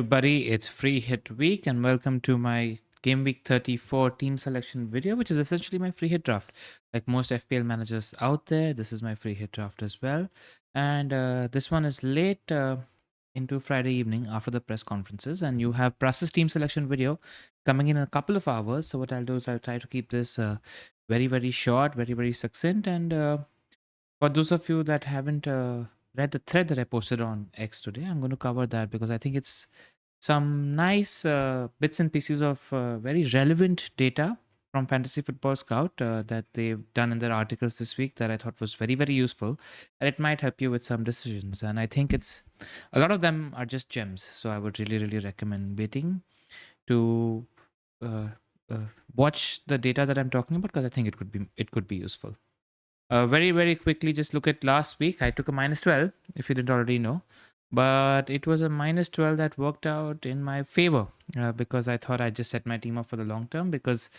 everybody, it's Free Hit Week and welcome to my Gameweek 34 team selection video, which is essentially my free hit draft. Like most FPL managers out there, this is my free hit draft as well. And this one is late into Friday evening after the press conferences, and you have Pras's team selection video coming in a couple of hours. So what I'll do is I'll try to keep this very, very short, very, very succinct. And for those of you that haven't read the thread that I posted on X today, I'm going to cover that because I think it's some nice bits and pieces of very relevant data from Fantasy Football Scout that they've done in their articles this week that I thought was very, very useful. And it might help you with some decisions. And I think it's a lot of them are just gems. So I would really, really recommend waiting to watch the data that I'm talking about because I think it could be useful. Very, very quickly, just look at last week. I took a -12, if you didn't already know. But it was a -12 that worked out in my favor because I thought I'd just set my team up for the long term because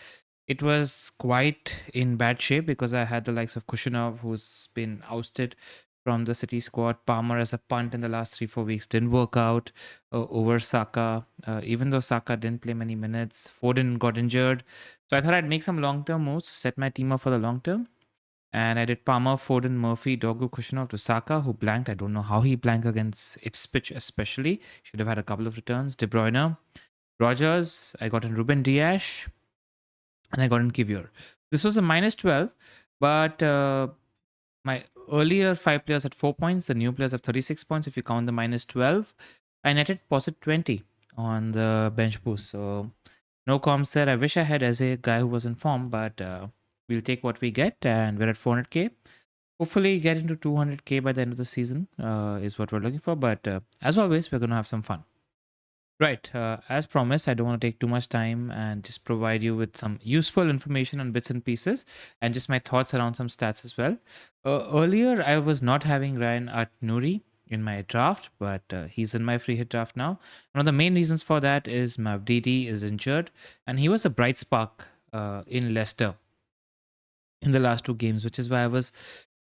it was quite in bad shape because I had the likes of Kushinov, who's been ousted from the City squad. Palmer as a punt in the last 3-4 weeks didn't work out over Saka. Even though Saka didn't play many minutes, Foden got injured. So I thought I'd make some long-term moves to set my team up for the long term. And I did Palmer, Foden, Murphy, Dogu, Kushinov to Saka, who blanked. I don't know how he blanked against Ipswich especially. Should have had a couple of returns. De Bruyne, Rogers. I got in Ruben Dias. And I got in Kivior. This was a -12. But my earlier 5 players had 4 points. The new players have 36 points. If you count the -12, I netted +20 on the bench boost. So no comms there. I wish I had as a guy who was in form, but we'll take what we get, and we're at 400k. Hopefully get into 200k by the end of the season is what we're looking for. But as always, we're going to have some fun. Right, as promised, I don't want to take too much time and just provide you with some useful information on bits and pieces and just my thoughts around some stats as well. Earlier, I was not having Ryan At-Nouri in my draft, but he's in my free hit draft now. One of the main reasons for that is Mavdidi is injured, and he was a bright spark in Leicester in the last 2 games, which is why I was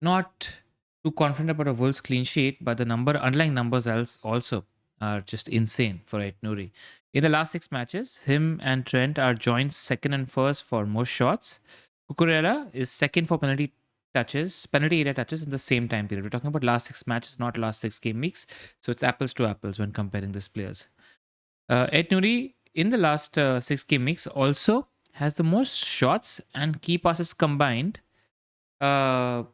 not too confident about a Wolves clean sheet, but the underlying numbers else also are just insane for Aït-Nouri. In the last 6 matches, him and Trent are joint second and first for most shots. Cucurella is second for penalty area touches in the same time period. We're talking about last 6 matches, not last 6 game weeks. So it's apples to apples when comparing these players. Aït-Nouri in the last 6 game weeks also has the most shots and key passes combined and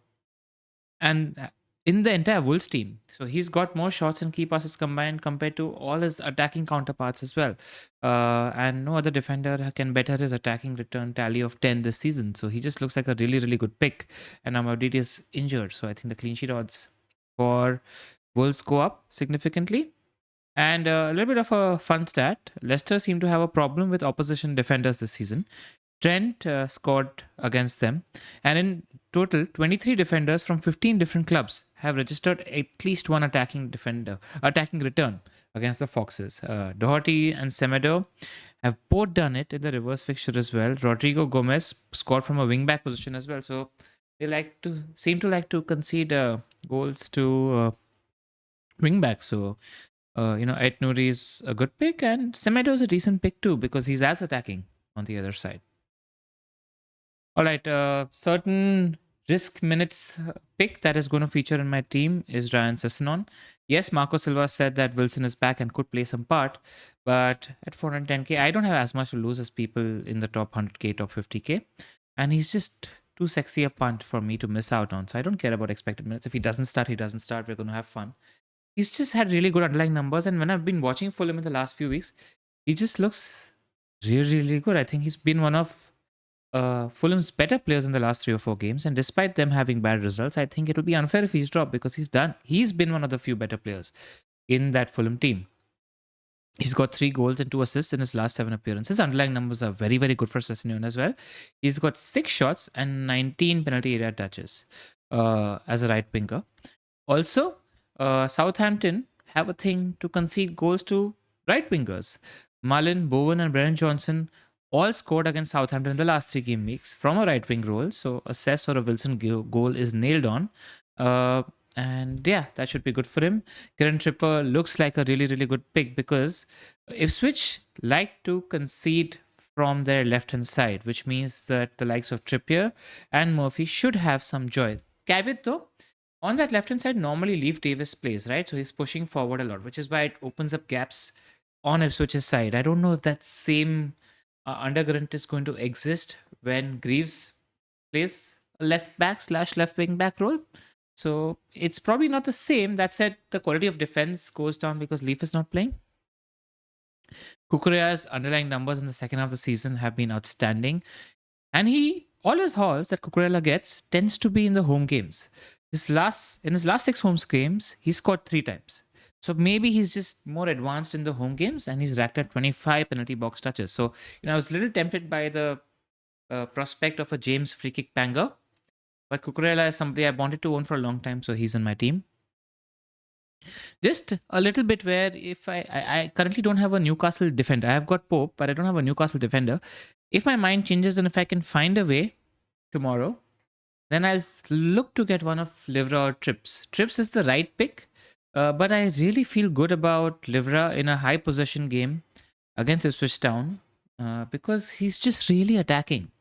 in the entire Wolves team. So he's got more shots and key passes combined compared to all his attacking counterparts as well. And no other defender can better his attacking return tally of 10 this season. So he just looks like a really, really good pick. And Amavdidi is injured. So I think the clean sheet odds for Wolves go up significantly. And a little bit of a fun stat. Leicester seem to have a problem with opposition defenders this season. Trent scored against them. And in total, 23 defenders from 15 different clubs have registered at least one attacking return against the Foxes. Doherty and Semedo have both done it in the reverse fixture as well. Rodrigo Gomez scored from a wing-back position as well. So they seem to like to concede goals to wing-backs. So Aït-Nouri is a good pick, and Semedo is a decent pick too because he's as attacking on the other side. All right, certain risk minutes pick that is going to feature in my team is Ryan Sessegnon. Yes, Marco Silva said that Wilson is back and could play some part, but at 410k, I don't have as much to lose as people in the top 100k, top 50k, and he's just too sexy a punt for me to miss out on. So I don't care about expected minutes. If he doesn't start, he doesn't start. We're going to have fun. He's just had really good underlying numbers, and when I've been watching Fulham in the last few weeks, he just looks really, really good. I think he's been one of Fulham's better players in the last 3 or 4 games, and despite them having bad results, I think it'll be unfair if he's dropped because he's been one of the few better players in that Fulham team. He's got 3 goals and 2 assists in his last 7 appearances. Underlying numbers are very, very good for Sessegnon as well. He's got 6 shots and 19 penalty area touches as a right winger. Also, Southampton have a thing to concede goals to right wingers. Mullen, Bowen and Brennan Johnson all scored against Southampton in the last 3 game weeks from a right wing role. So a Cess or a Wilson goal is nailed on. And yeah, that should be good for him. Kieran Tripper looks like a really, really good pick because Ipswich like to concede from their left hand side, which means that the likes of Trippier and Murphy should have some joy. Caveat though, on that left hand side, normally Leaf Davis plays, right? So he's pushing forward a lot, which is why it opens up gaps on Ipswich's side. I don't know if that same undercurrent is going to exist when Greaves plays a left back slash left wing back role. So it's probably not the same. That said, the quality of defense goes down because Leaf is not playing. Kukureya's underlying numbers in the second half of the season have been outstanding. And all his hauls that Cucurella gets tends to be in the home games. In his last 6 home games, he scored 3 times. So maybe he's just more advanced in the home games and he's racked up 25 penalty box touches. So, I was a little tempted by the prospect of a James free kick banger. But Cucurella is somebody I wanted to own for a long time, so he's in my team. Just a little bit where if I currently don't have a Newcastle defender. I have got Pope, but I don't have a Newcastle defender. If my mind changes and if I can find a way tomorrow, then I'll look to get one of Livra or Trips. Trips is the right pick, but I really feel good about Livra in a high possession game against Ipswich Town because he's just really attacking.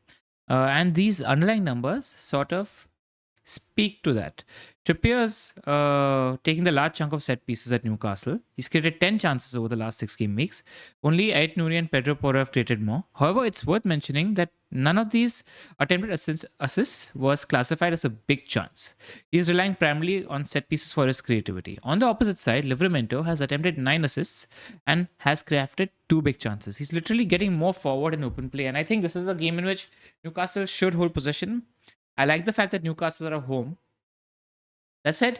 And these underlying numbers sort of speak to that. Trippier's taking the large chunk of set pieces at Newcastle. He's created 10 chances over the last 6 game weeks. Only Ait Nouri and Pedro Porro have created more. However, it's worth mentioning that none of these attempted assists was classified as a big chance. He's relying primarily on set pieces for his creativity. On the opposite side, Livramento has attempted 9 assists and has crafted 2 big chances. He's literally getting more forward in open play. And I think this is a game in which Newcastle should hold possession. I like the fact that Newcastle are at home. That said,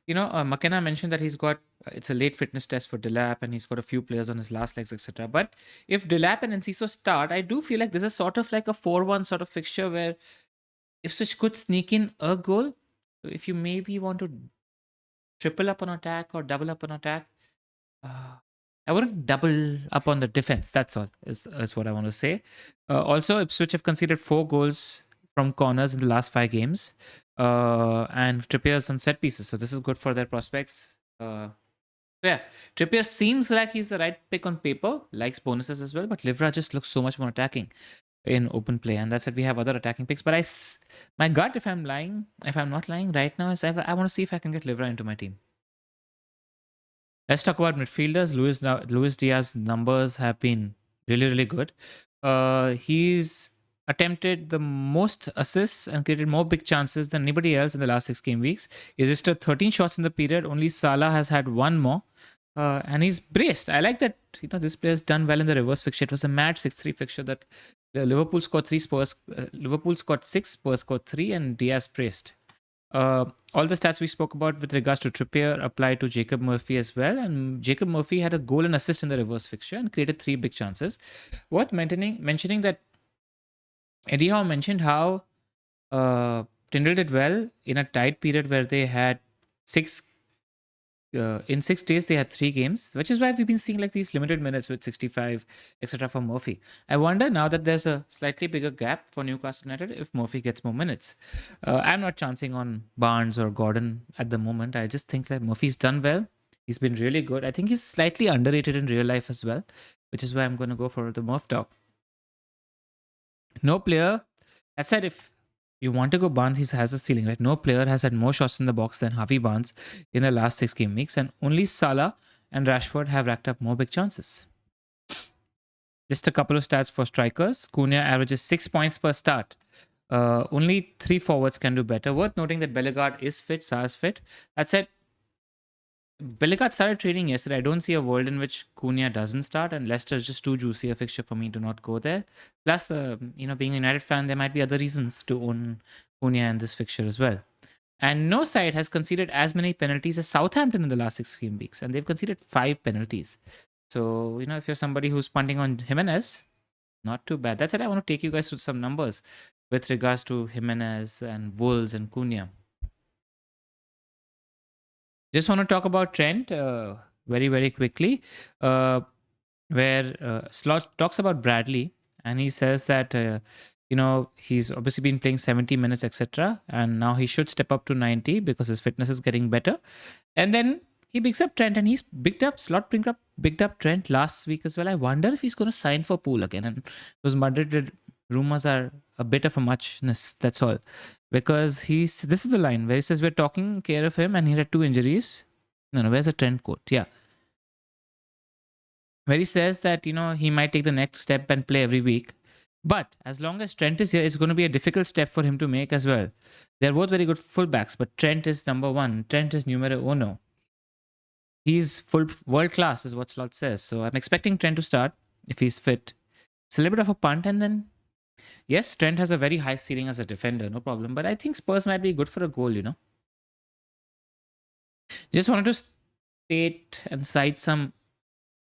McKenna mentioned that it's a late fitness test for Delap and he's got a few players on his last legs, etc. But if Delap and Enciso start, I do feel like this is sort of like a 4-1 sort of fixture where Ipswich could sneak in a goal. So if you maybe want to triple up on attack or double up on attack, I wouldn't double up on the defense. That's all is what I want to say. Also, Ipswich have conceded 4 goals from corners in the last 5 games and Trippier's on set pieces. So this is good for their prospects. Yeah, Trippier seems like he's the right pick on paper, likes bonuses as well, but Livra just looks so much more attacking in open play. And that's it. We have other attacking picks. But my gut, if I'm not lying right now, is I want to see if I can get Livra into my team. Let's talk about midfielders. Luis Diaz's numbers have been really, really good. He's attempted the most assists and created more big chances than anybody else in the last 6 game weeks. He registered 13 shots in the period. Only Salah has had 1 more. And he's braced. I like that this player's done well in the reverse fixture. It was a mad 6-3 fixture that Liverpool scored 3, Liverpool scored 6, Spurs scored 3, and Diaz braced. All the stats we spoke about with regards to Trippier apply to Jacob Murphy as well. And Jacob Murphy had a goal and assist in the reverse fixture and created 3 big chances. Worth mentioning that Eddie Howe mentioned how Tyndall did well in a tight period where they had 6 in 6 days they had 3 games, which is why we've been seeing like these limited minutes with 65 etc for Murphy. I wonder now that there's a slightly bigger gap for Newcastle United if Murphy gets more minutes. I'm not chancing on Barnes or Gordon at the moment. I just think that Murphy's done well. He's been really good. I think he's slightly underrated in real life as well, which is why I'm going to go for the Murph talk. No player, that said, if you want to go Barnes, he has a ceiling, right? No player has had more shots in the box than Harvey Barnes in the last 6 game weeks, and only Salah and Rashford have racked up more big chances. Just a couple of stats for strikers. Cunha averages 6 points per start. Only 3 forwards can do better. Worth noting that Bellegarde is fit, Sa's fit. That said, Bellegarde started training yesterday. I don't see a world in which Cunha doesn't start, and Leicester is just too juicy a fixture for me to not go there. Plus, being a United fan, there might be other reasons to own Cunha in this fixture as well. And no side has conceded as many penalties as Southampton in the last 6 game weeks, and they've conceded 5 penalties. So, if you're somebody who's punting on Jimenez, not too bad. That's it. I want to take you guys through some numbers with regards to Jimenez and Wolves and Cunha. Just want to talk about Trent very, very quickly, where Slot talks about Bradley, and he says that He's obviously been playing 70 minutes, etc. And now he should step up to 90 because his fitness is getting better. And then he picks up Trent, and he's picked up Trent last week as well. I wonder if he's going to sign for Pool again. And those Madrid rumors are a bit of a muchness, that's all. Because this is the line where he says, we're taking care of him and he had 2 injuries. No, where's the Trent quote? Yeah. Where he says that, he might take the next step and play every week. But as long as Trent is here, it's going to be a difficult step for him to make as well. They're both very good fullbacks, but Trent is number 1. Trent is numero uno. He's full world class, is what Slot says. So I'm expecting Trent to start if he's fit. It's a little bit of a punt, and then yes, Trent has a very high ceiling as a defender, no problem. But I think Spurs might be good for a goal. Just wanted to state and cite some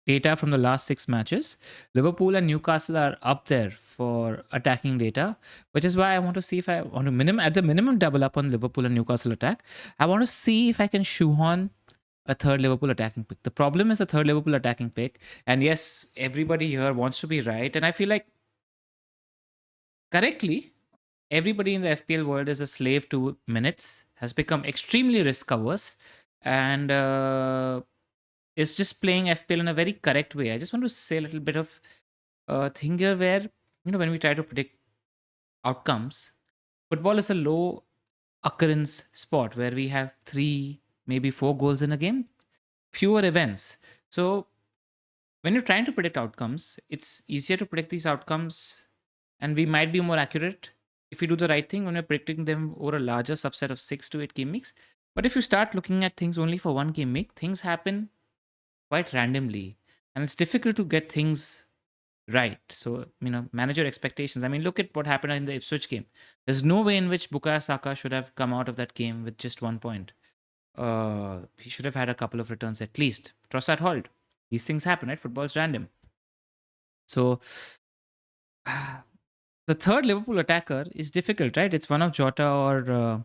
data from the last 6 matches. Liverpool and Newcastle are up there for attacking data, which is why I want to see if I want to at the minimum double up on Liverpool and Newcastle attack. I want to see if I can shoehorn a third Liverpool attacking pick. The problem is a third Liverpool attacking pick. And yes, everybody here wants to be right. And I feel like correctly, everybody in the FPL world is a slave to minutes, has become extremely risk averse, and is just playing FPL in a very correct way. I just want to say a little bit of thing here where, when we try to predict outcomes, football is a low occurrence sport where we have 3, maybe 4 goals in a game, fewer events. So when you're trying to predict outcomes, it's easier to predict these outcomes, and we might be more accurate if we do the right thing when we're predicting them over a larger subset of 6 to 8 game weeks. But if you start looking at things only for 1 game week, things happen quite randomly, and it's difficult to get things right. So, manage your expectations. I mean, look at what happened in the Ipswich game. There's no way in which Bukayo Saka should have come out of that game with just 1 point. He should have had a couple of returns at least. Trossard Holt. These things happen, right? Football's random. So, the third Liverpool attacker is difficult, right? It's one of Jota or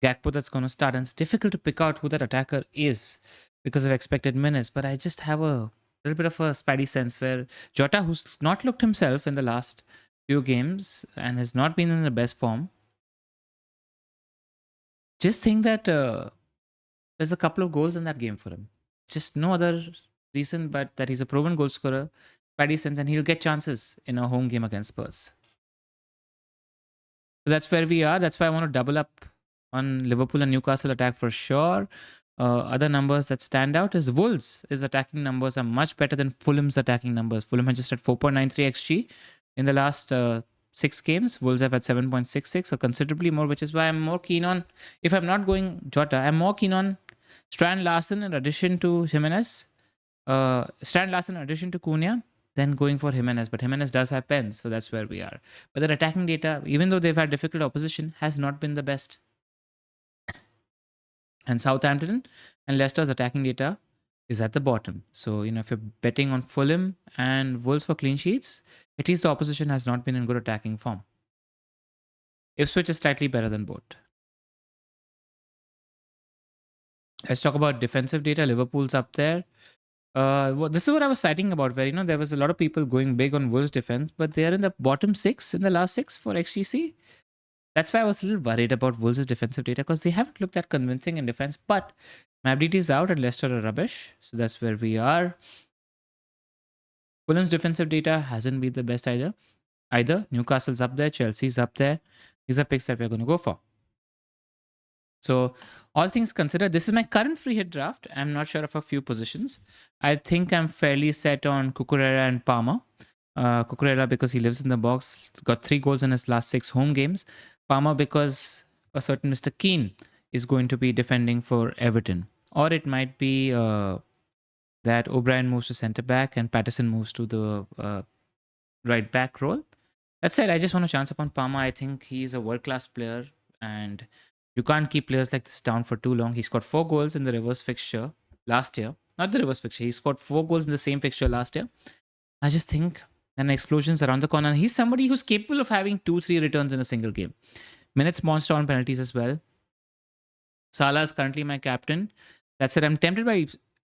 Gakpo that's going to start, and it's difficult to pick out who that attacker is because of expected minutes. But I just have a little bit of a spidey sense where Jota, who's not looked himself in the last few games and has not been in the best form, just think that there's a couple of goals in that game for him. Just no other reason but that he's a proven goal scorer, spidey sense, and he'll get chances in a home game against Spurs. So that's where we are. That's why I want to double up on Liverpool and Newcastle attack for sure. Other numbers that stand out is Wolves' attacking numbers are much better than Fulham's attacking numbers. Fulham had just had 4.93 XG in the last 6 games. Wolves have had 7.66, so considerably more, which is why I'm more keen on, if I'm not going Jota, I'm more keen on Strand Larsen in addition to Jimenez. Strand Larsen in addition to Cunha, then going for Jimenez. But Jimenez does have pens, so that's where we are. But their attacking data, even though they've had difficult opposition, has not been the best. And Southampton and Leicester's attacking data is at the bottom. So, if you're betting on Fulham and Wolves for clean sheets, at least the opposition has not been in good attacking form. Ipswich is slightly better than both. Let's talk about defensive data. Liverpool's up there. This is what I was citing about, where there was a lot of people going big on Wolves defense, but they are in the bottom 6 in the last 6 for XGC. That's why I was a little worried about Wolves' defensive data, because they haven't looked that convincing in defense. But Mabditi is out and Leicester are rubbish, so that's where we are. Fulham's defensive data hasn't been the best either. Newcastle's up there, Chelsea's up there. These are picks that we're going to go for. So, all things considered, this is my current free hit draft. I'm not sure of a few positions. I think I'm fairly set on Cucurella and Palmer. Cucurella because he lives in the box, got 3 goals in his last 6 home games. Palmer because a certain Mr. Keane is going to be defending for Everton. Or it might be that O'Brien moves to centre back and Patterson moves to the right back role. That said, I just want to chance upon Palmer. I think he's a world-class player, and you can't keep players like this down for too long. He scored 4 goals in the reverse fixture last year. Not the reverse fixture. He scored 4 goals in the same fixture last year. I just think an explosion's around the corner. And he's somebody who's capable of having 2-3 returns in a single game. Minutes monster on penalties as well. Salah is currently my captain. That said, I'm tempted by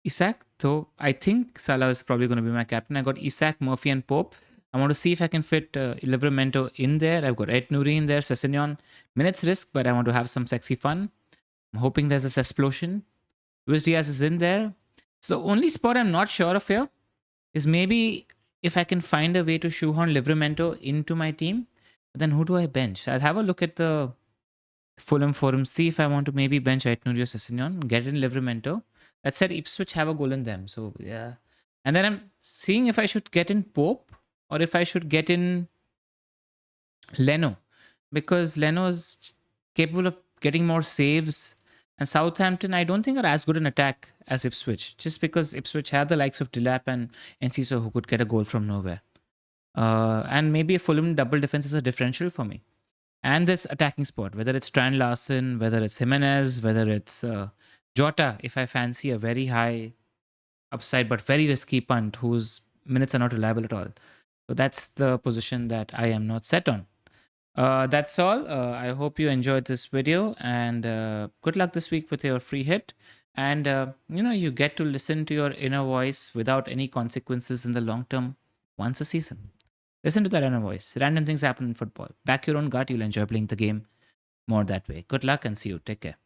Isak, though I think Salah is probably going to be my captain. I got Isak, Murphy, and Pope. I want to see if I can fit Livramento in there. I've got Ed Nouri in there, Sessegnon. Minutes risk, but I want to have some sexy fun. I'm hoping there's this explosion. Luis Diaz is in there. So the only spot I'm not sure of here is maybe if I can find a way to shoehorn Livramento into my team. But then who do I bench? I'll have a look at the Fulham forum, see if I want to maybe bench Aitnurio Sessegnon, get in Livramento. That said, Ipswich have a goal in them. So yeah. And then I'm seeing if I should get in Pope or if I should get in Leno. Because Leno is capable of getting more saves. And Southampton, I don't think are as good in attack as Ipswich. Just because Ipswich have the likes of Delap and Enciso who could get a goal from nowhere. And maybe a Fulham double defense is a differential for me. And this attacking spot, whether it's Strand Larson, whether it's Jimenez, whether it's Jota, if I fancy a very high upside but very risky punt whose minutes are not reliable at all. So that's the position that I am not set on. That's all. I hope you enjoyed this video, and good luck this week with your free hit. And you get to listen to your inner voice without any consequences in the long term once a season. Listen to that inner voice. Random things happen in football. Back your own gut. You'll enjoy playing the game more that way. Good luck and see you. Take care.